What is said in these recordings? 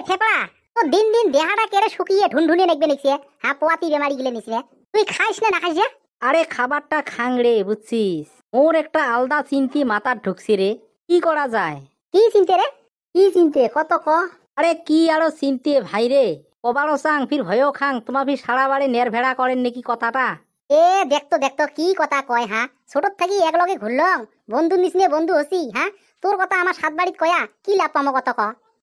থেপড়া তো দিন দিন দেহাটা কেড়ে শুকিয়ে ঢুনঢুনে নেকবে নিছে। হ্যাঁ, পোয়াতি বেমারি গিলে নিছে। তুই খাইস না খাইস? আরে খাবারটা খাংড়ে বুঝছিস, ওর একটা আলাদা চিন্তি মাথার ঢুকছে রে। কি করা যায়? কি চিনতে রে? কি চিনতে কত ক? আরে কি আরো চিনতে ভাই রে, কবারও চাং ফির ভয়ও খাং। তোমার ফির সারা বাড়ি নের ভেড়া করেন নাকি কথাটা? এ দেখতো দেখতো কি কথা কয়। হ্যাঁ, ছোটর থাকি একলগে ঘুরলং, বন্ধু নিসনে বন্ধু হসি। হ্যাঁ, তোর কথা আমার সাত বাড়িত কয়া কি লাভ পামো কত ক?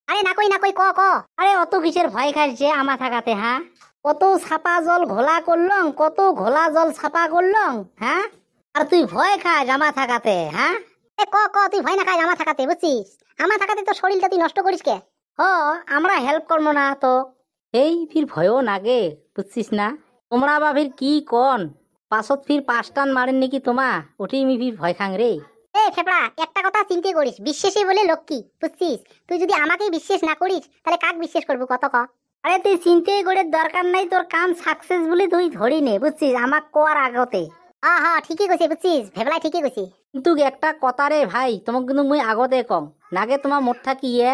আরে না কই ক ক। আরে অত কিসের ভয় খাইছে আমা থাকাতে? হ্যাঁ, কত ছাপা জল ঘোলা করলং, কত ঘোলা জল ছাপা করলং। হ্যাঁ, আর তুই ভয় খাস আমা থাকাতে? হ্যাঁ, এ ক ক, তুই ভয় না খাস আমা থাকাতে? বুঝছিস, আমা থাকাতে তো শরীরটা তুই নষ্ট করিস কে? হ, আমরা হেল্প করবো না তো এই ফির ভয়ও নাগে বুঝছিস না? তোমরা বা ফির কি কন পাছত ফির পাঁচ টান মারেন নাকি তোমা, ওটি আমি ফির ভয় খাং রে। এ খেপড়া, একটা কথা চিন্তা করিস, বিশ্বাসই বলে লক্ষ্মী। বুঝছিস, তুই যদি আমাকে বিশ্বাস না করিস তাহলে কাক বিশ্বাস করবো কত ক? আরে তুই চিন্তাই করে দরকার নাই, তোর কাম সাকসেস বলে তুই ধরি নে বুঝছিস, আমাক কোয়ার আগতে। হ্যাঁ ঠিকই কইছি, বুঝছিস, ভেবলাই ঠিকই কইছি। কিন্তু একটা কথা রে ভাই, তোমাক কিন্তু মুই আগতে কম নাগে তোমার মোট থাকিয়ে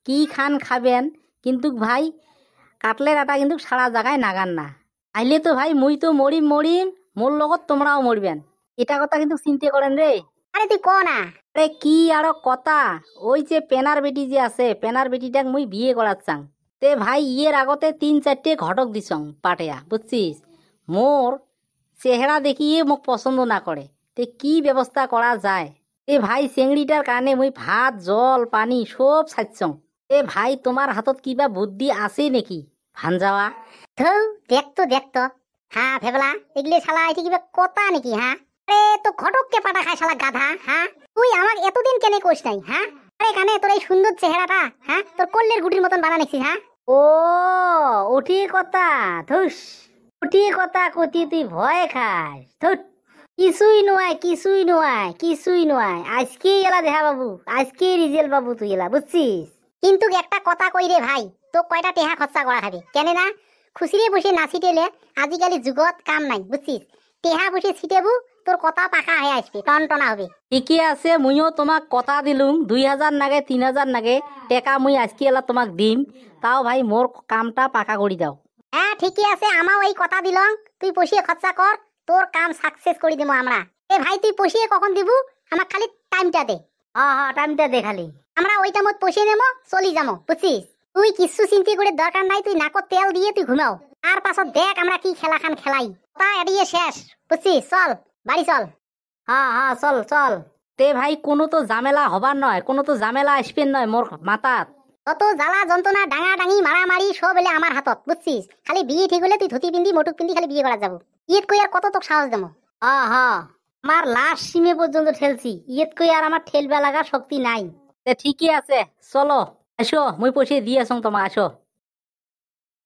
কি খান খাবেন, কিন্তু ভাই কাটলের আটা কিন্তু সারা জায়গায় নাগান না। আইলে তো ভাই মুই তো মরিম মরিম, মোর লগত তোমরাও মরবেন, এটা কথা কিন্তু চিন্তা করেন রে। আরে তুই ক না। আরে কি আরো কথা, ওই যে পেনার বেটি যে আছে, পেনার বেটিটাক মুই বিয়ে করার চাং। তে ভাই ইয়ের আগতে 3-4টে ঘটক দিছং পাটেয়া বুঝছিস, মোর চেহারা দেখিয়ে মোক পছন্দ না করে। তে কি ব্যবস্থা করা যায়? এ ভাই চেংড়িটার কারণে মুই ভাত জল পানি সব ছাড়ছং। এ ভাই তোমার হাতত কিবা বুদ্ধি আছে নাকি ভান যাওয়া? ধৌ, দেখতো দেখতো। হ্যাঁ ভেবলা, এগুলি শালা এটি কিবা কথা নাকি? হ্যাঁ, আরে তো ঘটককে পাটা খায় শালা গাধা। হ্যাঁ, তুই আমাকে এতদিন কেনে কোস নাই? হ্যাঁ, আরে কানে তোর এই সুন্দর চেহারাটা, হ্যাঁ, তোর কল্লের গুটির মতন বানা নিছিস। হ্যাঁ, ও ওটি কথা, ধুস ওটি কথা কতি তুই ভয় খাস? ধুস, কিছুই নয় কিছুই নয় কিছুই নয়, আজকেই এলা দেখা বাবু, আজকেই রিজেল বাবু তুই এলা বুঝছিস। কিন্তু একটা কথা কই রে ভাই, তো কয়টা টেহা খরচা করা খাবি কেনে না? খুশিরে বসে না ছিটেলে আজিকালি যুগত কাম নাই। বুঝছিস, টেহা বসে ছিটেবু, তোর কথা পাকা হয়ে আসবে, টনটনা হবে। ঠিকই আছে, মুইও তোমাক কথা দিলুম 2000 নাগে 3000 নাগে টেকা মুই আজকে এলা তোমাক দিম, তাও ভাই মোর কামটা পাকা করে দাও। হ্যাঁ ঠিকই আছে, আমাও এই কথা দিলং, তুই পশিয়ে খরচা কর, তোর কাম সাকসেস করে দিব আমরা। এ ভাই তুই পশিয়ে কখন দিবু? আমাক খালি টাইমটা দে। হ্যাঁ হ্যাঁ, টাইমটা দে খালি। আমরা ওই টাইমত পশিয়ে নেবো, চলি যাবো। বুঝছিস, তুই কিছু চিন্তা করে দরকার নাই, তুই নাকত তেল দিয়ে তুই ঘুমাও। আর পাছত দেখ আমরা কি খেলা খান খেলাই। তা এড়িয়ে শেষ। বুঝছিস, চল বাড়ি চল। হ্যাঁ হ্যাঁ চল চল। তে ভাই কোনো তো ঝামেলা হবার নয়, কোনো তো ঝামেলা আসবেন নয় মোর মাথাত। তত জ্বালা যন্ত্রণা ডাঙা ডাঙি মারামারি সব এলে আমার হাতত। বুঝছিস, খালি বিয়ে ঠিক হলে তুই ধুতি পিন্দি মটুক পিন্দি খালি বিয়ে করা যাবো। ইয়েত কই আর কত তোকে সাহস দেবো? হ্যাঁ হ্যাঁ, আমার লাস্ট সিমে পর্যন্ত ঠেলছি, ইয়েত কই আর আমার ঠেলবে লাগার শক্তি নাই। তে ঠিকই আছে, চলো আসো, মুই পয়সা দিয়ে আসং তোমার, আসো।